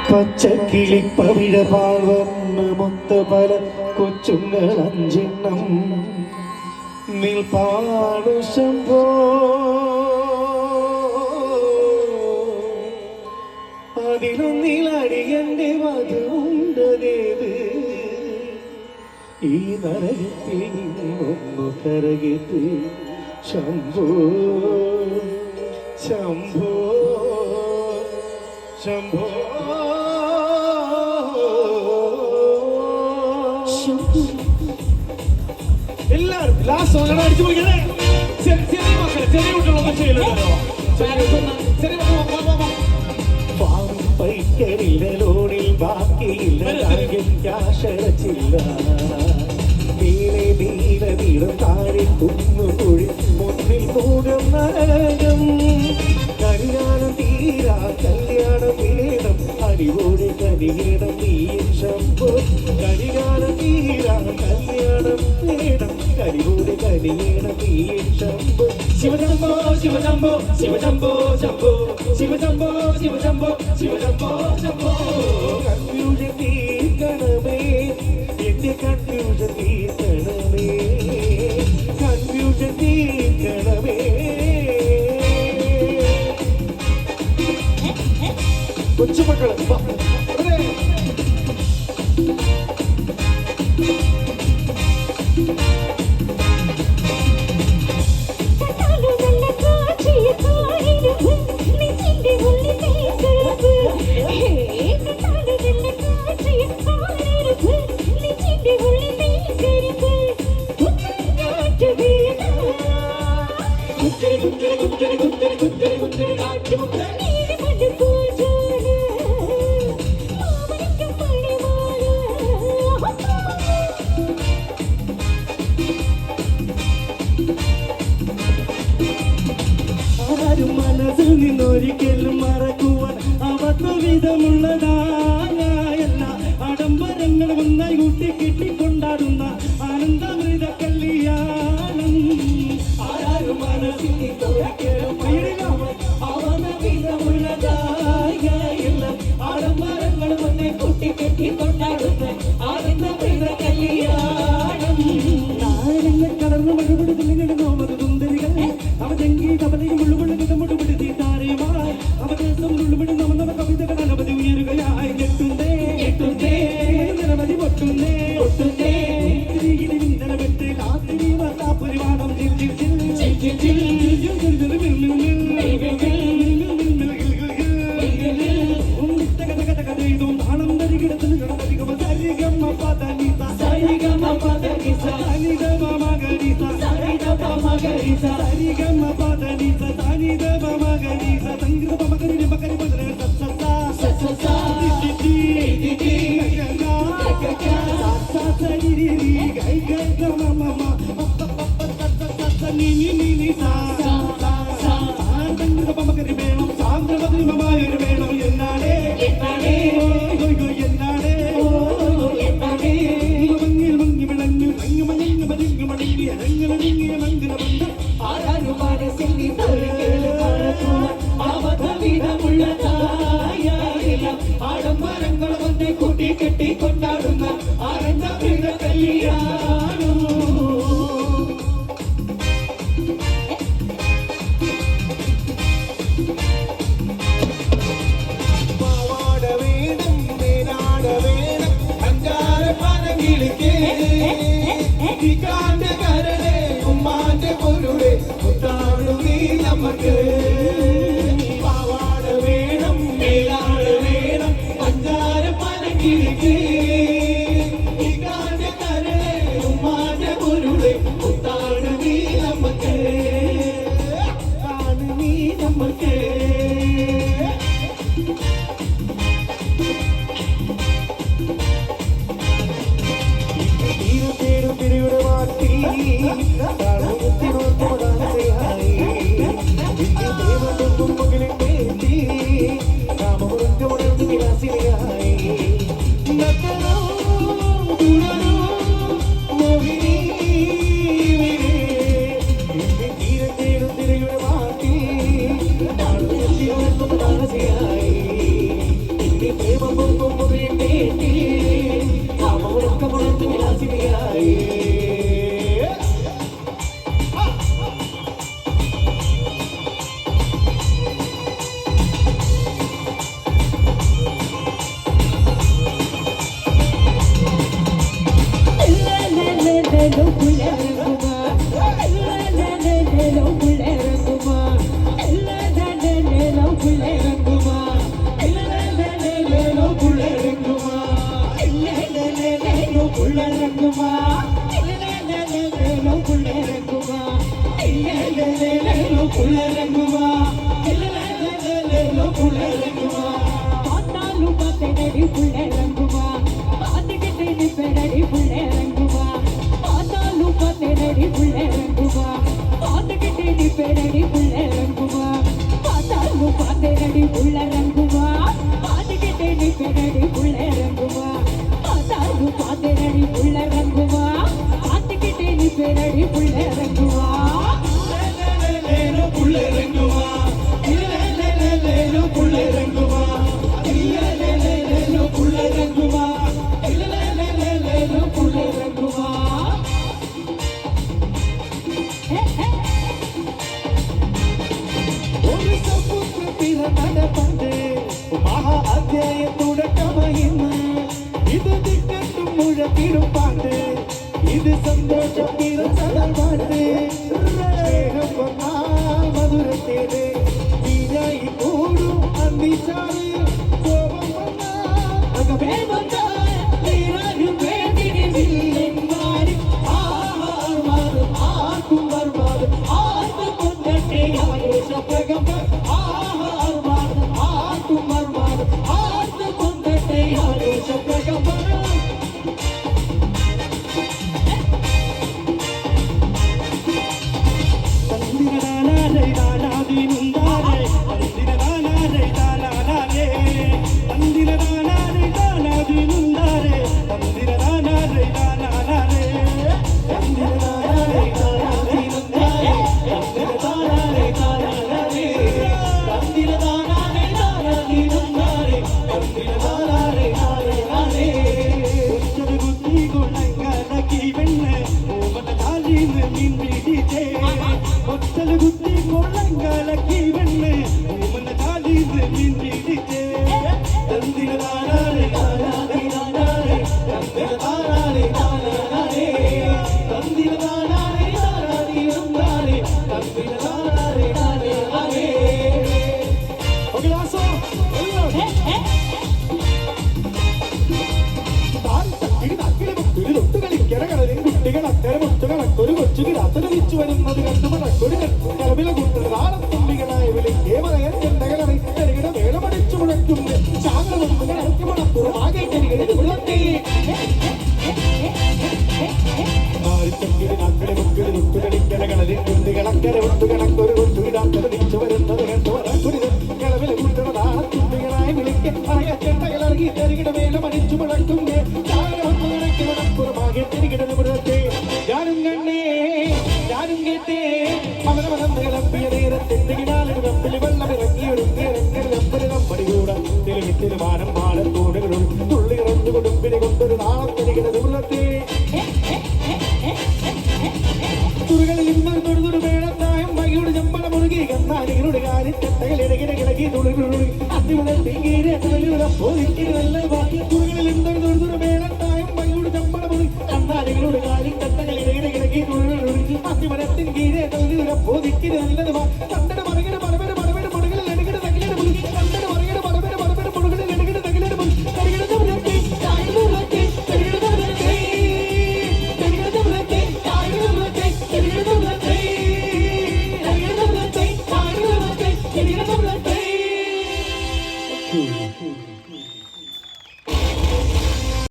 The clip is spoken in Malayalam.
പച്ചക്കിളിപ്പവിഴ പാഴ്വന്ന് മുത്ത് പല കൊച്ചുങ്ങൾ അഞ്ചെണ്ണം നിൽപ്പാടു ശംഭോ അതിലൊന്നിലടിയന്റെ മധുണ്ടതേത് ഈ നരകത്തിൽ നിന്നൊന്നു കരകെട്ട് ശംഭോ ശംഭോ ശംഭോ എല്ലാവരും ലാസ്റ്റ് അങ്ങനെ അടിച്ചു പോയിക്കണേ. ചെറിയ മക്കളെ ചെറിയ കുട്ടികളൊന്നും ചെയ്യലുണ്ടല്ലോ. പൈക്കരിലോണിൽ ബാക്കിയില്ല ക്യാഷടച്ചില്ല നീലെ നീല നീളം താഴെ കുന്നുകുഴി മുന്നിൽ മൂകം നരകം കല്യാണം തീരാ കല്യാണം വേണം അടിപൊളി കനിയണം നീ ശംഭോ കല്യാണം തീരാ കല്യാണം വേണം അടിപൊളി കനിയണം നീ ശംഭോ ശിവശംഭോ ശിവശംഭോ ശിവശംഭോ ശംഭോ ശിവശംഭോ ശിവശംഭോ ശിവശംഭോ ശംഭോ കൺഫ്യൂഷൻ തീർക്കണമേ എന്റെ കൺഫ്യൂഷൻ തീർക്കണമേ കൺഫ്യൂഷൻ തീർക്കണമേ കൊച്ചുമക്കള് മനസ്സിൽ നിന്നൊരിക്കലും മറക്കുവാൻ അബദ്ധവിധമുള്ളതായ എല്ലാ ആഡംബരങ്ങളും ഒന്നായി കൂട്ടി കിട്ടിക്കൊണ്ടാടുന്ന ആനന്ദമൃത കല്യാണം ആരും മനസ്സിൽ നിന്നൊരിക്കലും അവനവിധമുള്ളതായ എല്ലാ ആഡംബരങ്ങളും ഒന്നായി കൂട്ടി കിട്ടിക്കൊണ്ടാടുന്ന ആനന്ദമൃത കല്യാണം നാരങ്ങൾ കടന്നു മറുപടി നോമത് സുന്ദരികൾ അവതെങ്കി കവലയും ഉള്ളുകൊള്ള മുട്ടുപിടുത്തി താരയുമായി അവദേശം ഉള്ളുപിടി നവ കവിതകൾ അനവധി ഉയരുകയായി ഞെട്ടുന്നേ ഞെട്ടുന്നേ നിരവധി പൊട്ടുന്നേ ഒട്ടുന്നേ നിലവിട്ട് രാത്രി വർത്താപുരിവാണം ആഡംബരങ്ങൾ ഒന്നെ കൂട്ടി കെട്ടി കൊണ്ടാടുന്ന ആനന്ദമൃത കല്യാണം പാവാട വേണം മേലാട വേണം അഞ്ചാര പനകിളിക്ക് ഇക്കാന്റെ കരളെ ഉമ്മാന്റെ പൊരുളെ മുത്താടു നീ നമുക്ക് പാവാട വേണം മേലാട വേണം അഞ്ചാര പനകിളിക്ക് ഇക്കാന്റെ കരളെ ഉമ്മാന്റെ പൊരുളെ മുത്താടു നീ നമുക്ക് കാണു നീ നമുക്ക് Give ഇത് സന്തോഷം പാട്ട് മധുരത്തേത് തീരായി കൂടും അന്തിച്ചാറ് ഒരു കൊച്ചുകിടാത്തത് തിരിച്ചു വരുന്നത് കണ്ടുമടക്കൊരു കലവില കൂട്ടുന്നത് ആളത്തുള്ളികളായ വിളിക്കേ പറയാൻ ചെണ്ടകളറിയുടെ വേളമടിച്ചു മുഴക്കുന്നു ചാങ്ങളൊന്നുകളെ കരികളിൽ നാക്കളെ മുക്കിൽ തൊട്ടുകളിക്കലകളിൽ കുട്ടികളക്കരെ ഒട്ടുകണക്കൊരു കൊച്ചുകിടാത്തത് തിരിച്ചു വരുന്നത് കണ്ടുമടക്കുരുത് കലവില കൂട്ടുന്നത് ആളത്തുള്ളികളായ വിളിക്കേ പറയാൻ ചെണ്ടകളറി കരികിട വേളമടിച്ചു മുഴക്കുന്നു ചാങ്ങളൊന്നുകളെ മണപ്പുറമാകെ തിരികിടത് മുഴത്തെ ഞാനും കണ്ടേ ഞാനും കേട്ടേ അവനവനന്തകളപ്പിയ നേരത്തെങ്കിനാലും വെള്ളമിറങ്ങിയൊരുമ്പടികൂട തെളിവിത്തിരുമാനം മാനത്തോടുകളും തുള്ളിറഞ്ഞു കൊടുമ്പിനെ കൊണ്ടൊരു നാളത്തെരികിടത് മുള്ളത്തെ തുറകളിൽ ഇന്നൊരു തൊടുതൊരു വേളത്തായം വൈകിയുടെ ചെമ്പള മുറുകി കന്നാലികളുടെ കാര്യത്തെട്ടകൾ ഇടകിടകിളകി തുള്ളികളുടി അതിമുളത്തിങ്കീരെ പോതിക്കുന്നല്ല തുറകളിൽ ഇന്നൊരു തൊടുതൊരു വേളത്തായം വൈകിയുടെ ചെമ്പള മുറുകി കന്നാലികളുടെ കാര്യത്തെട്ടകൾ ഇടകിടകിളകി തുള്ളികളുടി അതിമരത്തിൻ കീരെ പോതിക്കുന്നത്